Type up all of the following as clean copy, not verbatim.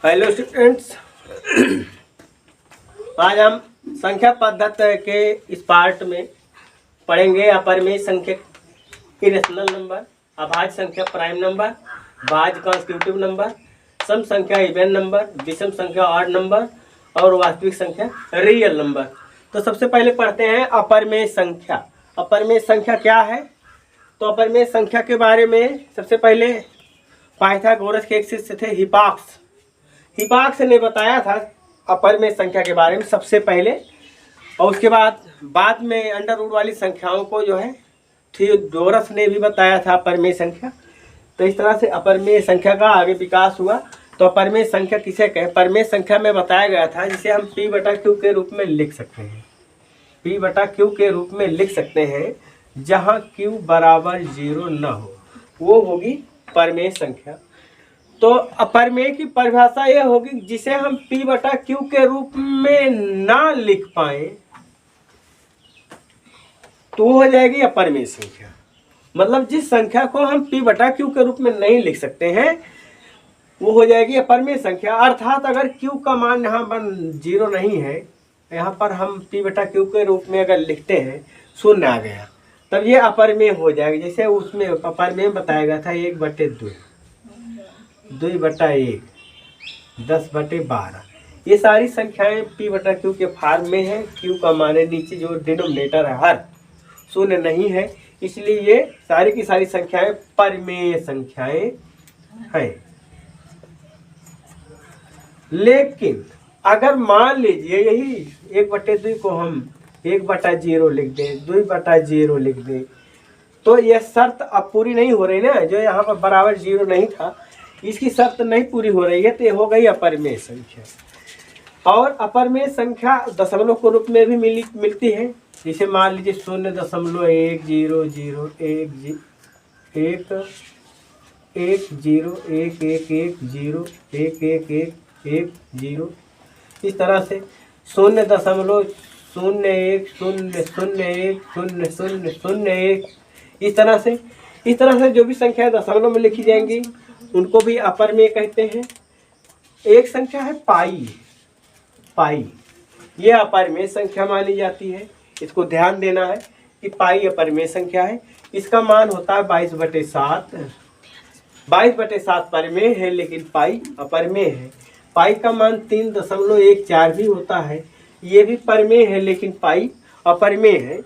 Hello students. आज हम संख्या पद्धति के इस पार्ट में पढ़ेंगे अपरिमेय संख्या इरेशनल नंबर, अभाज्य संख्या प्राइम नंबर, भाज्य कॉन्स्टिट्यूटिव नंबर, सम संख्या इवन नंबर, विषम संख्या ऑड नंबर और वास्तविक संख्या रियल नंबर। तो सबसे पहले पढ़ते हैं अपरिमेय संख्या। अपरिमेय संख्या क्या है? तो अपरिमेय संख्या के बारे में सबसे पहले पाइथागोरस के एक शिष्य थे हिपाक्स ने बताया था अपरिमेय संख्या के बारे में सबसे पहले, और उसके बाद में अंडर रूट वाली संख्याओं को जो है थियोडोरस ने भी बताया था अपरिमेय संख्या। तो इस तरह से अपरिमेय संख्या का आगे विकास हुआ। तो अपरिमेय संख्या किसे कहें? परिमेय संख्या में बताया गया था जिसे हम P/Q के रूप में लिख सकते हैं। P/Q के रूप में लिख सकते हैं जहाँ Q बराबर 0 न हो, वो होगी परिमेय संख्या। तो अपरिमेय की परिभाषा यह होगी जिसे हम P/Q के रूप में ना लिख पाए तो हो जाएगी अपरिमेय संख्या। मतलब जिस संख्या को हम P/Q के रूप में नहीं लिख सकते हैं वो हो जाएगी अपरिमेय संख्या। अर्थात अगर Q का मान यहाँ पर 0 नहीं है, यहाँ पर हम P/Q के रूप में अगर लिखते हैं, शून्य आ गया, तब ये अपरिमेय हो जाएगा। जैसे उसमें अपरिमेय बताया गया था 1/2, 2/1, 10/12। ये सारी संख्याएं P/Q के फॉर्म में है। Q का मान है नीचे जो डिनोमिनेटर है हर शून्य नहीं है, इसलिए ये सारी की सारी संख्याएं परिमेय संख्याएं हैं। लेकिन अगर मान लीजिए यही 1/2 को हम 1/0 लिख दें, 2/0 लिख दें, तो यह शर्त अब पूरी नहीं हो रही ना। जो यहाँ पर बराबर 0 नहीं था, इसकी शर्त नहीं पूरी हो रही है, तो ये हो गई अपरिमेय संख्या। और अपरिमेय संख्या दशमलव के रूप में भी मिलती है। जैसे मान लीजिए 0.10111101101110 इस तरह से 0.0100100001 इस तरह से जो भी संख्या दशमलव में लिखी जाएंगी उनको भी अपरिमेय कहते हैं। एक संख्या है पाई, ये अपरिमेय संख्या मानी जाती है। इसको ध्यान देना है कि पाई अपरिमेय संख्या है। इसका मान होता है 22/7। 22/7 परिमेय है, लेकिन पाई अपरिमेय है। पाई का मान 3.14 भी होता है, ये भी परिमेय है, लेकिन पाई अपरिमेय है।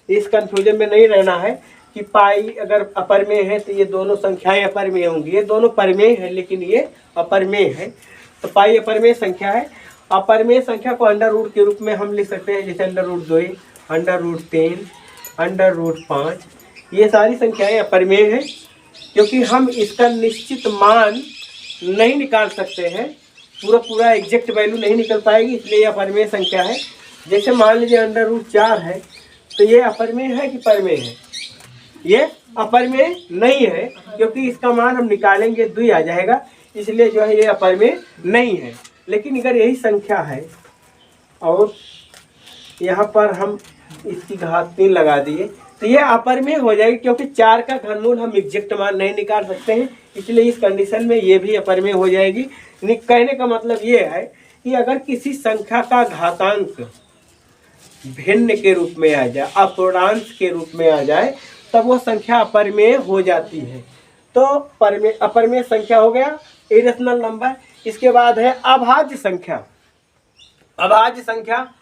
इस कंफ्यूजन में नहीं रहना है कि पाई अगर अपरिमेय है तो ये दोनों संख्याएं अपरिमेय होंगी। ये दोनों परिमेय है लेकिन ये अपरिमेय है। तो पाई अपरिमेय संख्या है। अपरिमेय संख्या को अंडर रूट के रूप में हम लिख सकते हैं, जैसे √2, √3, √5। ये सारी संख्याएं अपरिमेय हैं क्योंकि हम इसका निश्चित मान नहीं निकाल सकते हैं, पूरा एग्जैक्ट वैल्यू नहीं निकल पाएगी, इसलिए ये अपरिमेय संख्या है। जैसे मान लीजिए √4 है, तो ये अपरिमेय है कि परिमेय है? ये अपरिमेय नहीं है क्योंकि इसका मान हम निकालेंगे 2 आ जाएगा, इसलिए जो है ये अपरिमेय नहीं है। लेकिन अगर यही संख्या है और यहाँ पर हम इसकी घात 3 लगा दिए तो ये अपरिमेय हो जाएगी, क्योंकि 4 का घनमूल हम एग्जैक्ट मान नहीं निकाल सकते हैं, इसलिए इस कंडीशन में ये भी अपरिमेय हो जाएगी। कहने का मतलब ये है कि अगर किसी संख्या का घातांक भिन्न के रूप में आ जाए, अपूर्णांक के रूप में आ जाए, तब वो संख्या अपरिमेय हो जाती है। तो अपरिमेय संख्या हो गया इरेशनल नंबर। इसके बाद है अभाज्य संख्या। अभाज्य संख्या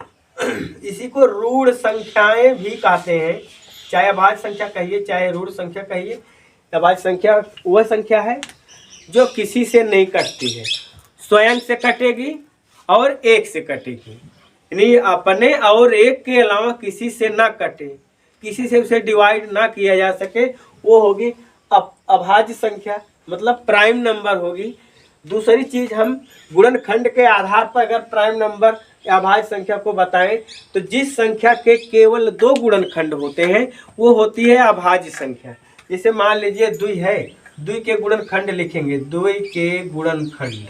इसी को ऋण संख्याएं भी कहते हैं, चाहे अभाज्य संख्या कहिए चाहे ऋण संख्या कहिए। अभाज्य संख्या वह संख्या है जो किसी से नहीं कटती है, स्वयं से कटेगी और एक से कटेगी, यानी अपने और एक के अलावा किसी से ना कटे, किसी से उसे डिवाइड ना किया जा सके, वो होगी अभाज्य संख्या, मतलब प्राइम नंबर होगी। दूसरी चीज, हम गुणनखंड के आधार पर अगर प्राइम नंबर या अभाज्य संख्या को बताएं तो जिस संख्या के केवल 2 गुणनखंड होते हैं वो होती है अभाज्य संख्या। जैसे मान लीजिए 2 है, 2 के गुणनखंड लिखेंगे, 2 के गुणनखंड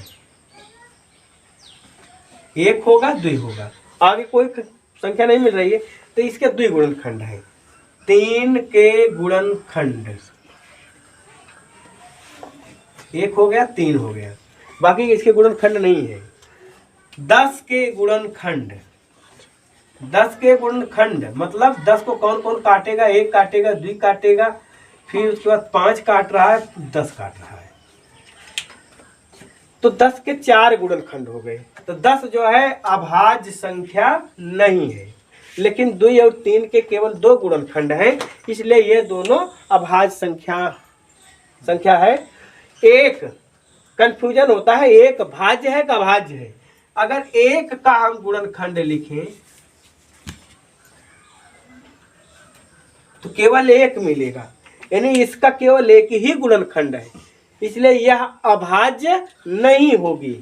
1 होगा, 2 होगा, आगे कोई संख्या नहीं मिल रही है तो इसके 2 गुणनखंड है। 3 के गुणनखंड 1 हो गया, 3 हो गया। बाकी इसके गुणनखंड नहीं है। 10 के गुणनखंड, 10 के गुणनखंड मतलब 10 को कौन कौन काटेगा, 1 काटेगा, 2 काटेगा, फिर उसके बाद 5 काट रहा है, 10 काट रहा है, तो 10 के 4 गुणनखंड हो गए। तो 10 जो है अभाज्य संख्या नहीं है, लेकिन 2 और 3 के केवल 2 गुणनखंड हैं, इसलिए ये दोनों अभाज्य संख्या है। एक कंफ्यूजन होता है, एक भाज्य है कि अभाज्य है। अगर एक का हम गुणनखंड लिखें तो केवल 1 मिलेगा, यानी इसका केवल 1 ही गुणनखंड है, इसलिए यह अभाज्य नहीं होगी।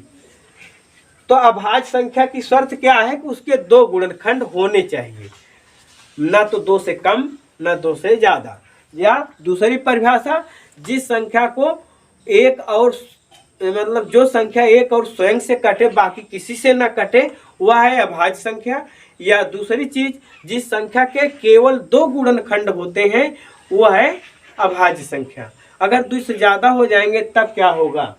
तो अभाज्य संख्या की शर्त क्या है कि उसके 2 गुणनखंड होने चाहिए, ना तो 2 से कम ना 2 से ज्यादा। या दूसरी परिभाषा, जिस संख्या को एक और मतलब जो संख्या एक और स्वयं से कटे बाकी किसी से ना कटे वह है अभाज्य संख्या। या दूसरी चीज, जिस संख्या के केवल 2 गुणनखंड होते हैं वह है अभाज्य संख्या। अगर 2 से ज्यादा हो जाएंगे तब क्या होगा?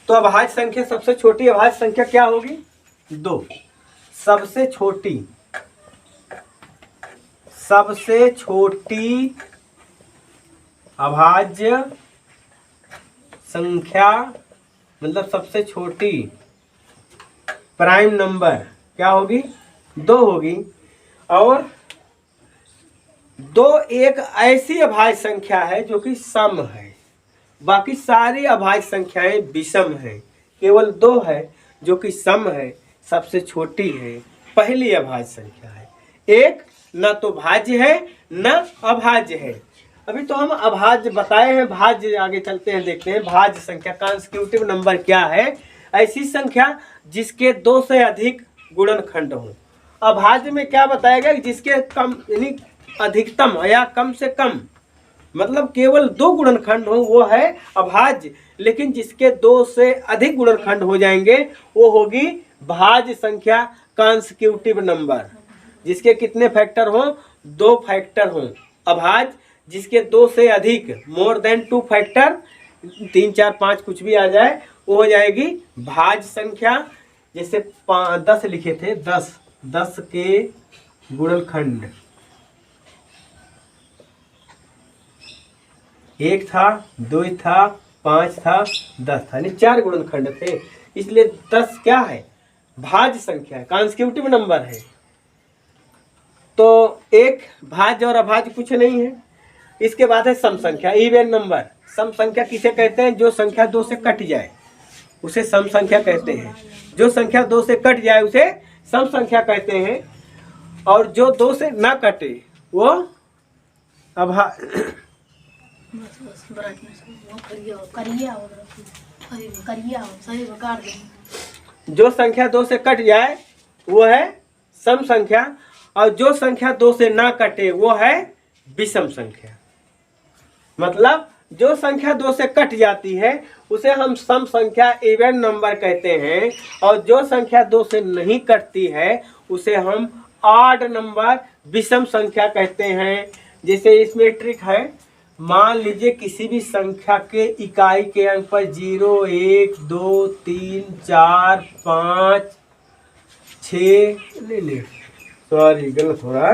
तो अभाज्य संख्या, सबसे छोटी अभाज्य संख्या क्या होगी? 2। सबसे छोटी अभाज्य संख्या मतलब सबसे छोटी प्राइम नंबर क्या होगी? 2 होगी। और 2 एक ऐसी अभाज्य संख्या है जो कि सम है, बाकी सारी अभाज्य संख्याएं विषम है, केवल 2 है जो कि सम है, सबसे छोटी है, पहली अभाज्य संख्या है। एक न तो भाज्य है न अभाज्य है। अभी तो हम अभाज्य बताए हैं, भाज्य आगे चलते हैं, देखते हैं भाज्य संख्या कॉन्स्टिट्यूटिव नंबर क्या है। ऐसी संख्या जिसके 2 से अधिक गुणनखंड हो। अभाज्य में क्या बताया गया? जिसके कम यानी अधिकतम या कम से कम मतलब केवल 2 गुणनखंड हो वो है अभाज्य, लेकिन जिसके 2 से अधिक गुणनखंड हो जाएंगे वो होगी भाज्य संख्या कॉन्स्टिट्यूटिव नंबर। जिसके कितने फैक्टर हो? 2 फैक्टर हो। अभाज्य जिसके 2 से अधिक, मोर देन 2 फैक्टर, 3 4 5 कुछ भी आ जाए वो हो जाएगी भाज्य संख्या। जैसे 10 लिखे थे, 10 के गुणनखंड 1 था, 2 था, 5 था, 10 था, यानी 4 गुणनखंड थे, इसलिए 10 क्या है? भाज्य संख्या है, कॉन्स्टिट्यूटिव नंबर है। तो एक भाज्य और अभाज्य कुछ नहीं है। इसके बाद है सम संख्या, इवन नंबर। सम संख्या किसे कहते हैं? जो संख्या 2 से कट जाए उसे सम संख्या कहते हैं। जो संख्या 2 से कट जाए उसे सम संख्या कहते हैं, और जो 2 से ना कटे वो जो संख्या 2 से कट जाए वो है सम संख्या, और जो संख्या 2 से ना कटे वो है विषम संख्या। मतलब जो संख्या 2 से कट जाती है उसे हम सम संख्या इवन नंबर कहते हैं, और जो संख्या 2 से नहीं कटती है उसे हम ऑड नंबर विषम संख्या कहते हैं। जैसे इसमें ट्रिक है, मान लीजिए किसी भी संख्या के इकाई के अंक पर 0 1 2 3 4 5 6 नहीं सॉरी गलत हो रहा,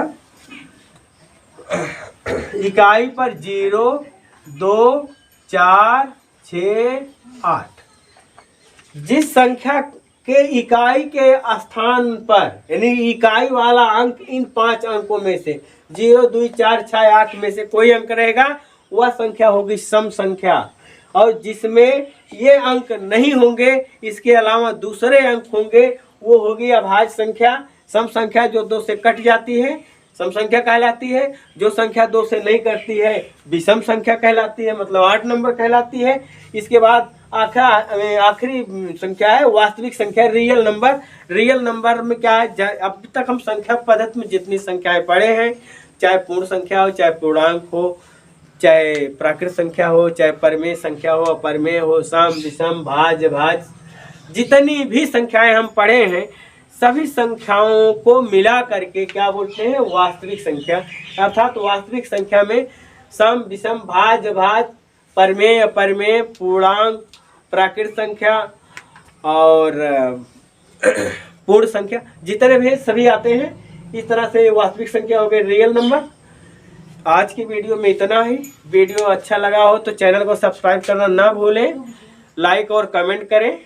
इकाई पर 0 2 4 6 8, जिस संख्या के इकाई के स्थान पर यानी इकाई वाला अंक इन 5 अंकों में से 0 2 4 6 8 में से कोई अंक रहेगा वह संख्या होगी सम संख्या। और जिसमें ये अंक नहीं होंगे, इसके अलावा दूसरे अंक होंगे, वो होगी अभाज्य संख्या। सम संख्या जो 2 से कट जाती है सम संख्या कहलाती है, जो संख्या 2 से नहीं कटती है विषम संख्या कहलाती है, मतलब 8 नंबर कहलाती है। इसके बाद आखिरी संख्या है वास्तविक संख्या, रियल नंबर। रियल नंबर में क्या है? अब तक हम संख्या पद्धति में जितनी संख्याएं पढ़े हैं, चाहे पूर्ण संख्या हो चाहे पूर्णांक हो चाहे प्राकृत संख्या हो, चाहे परमेय संख्या हो, अपरमेय हो, सम विषम भाज्य भाज्य, जितनी भी संख्याएं हम पढ़े हैं सभी संख्याओं को मिला करके क्या बोलते हैं, वास्तविक संख्या। अर्थात वास्तविक संख्या में सम विषम भाज्य भाज्य, परमेय अपरमेय, पूर्णांक, प्राकृत संख्या और पूर्ण संख्या जितने भी सभी आते हैं। इस तरह से वास्तविक संख्या हो गए रियल नंबर। आज की वीडियो में इतना ही। वीडियो अच्छा लगा हो तो चैनल को सब्सक्राइब करना ना भूलें, लाइक और कमेंट करें।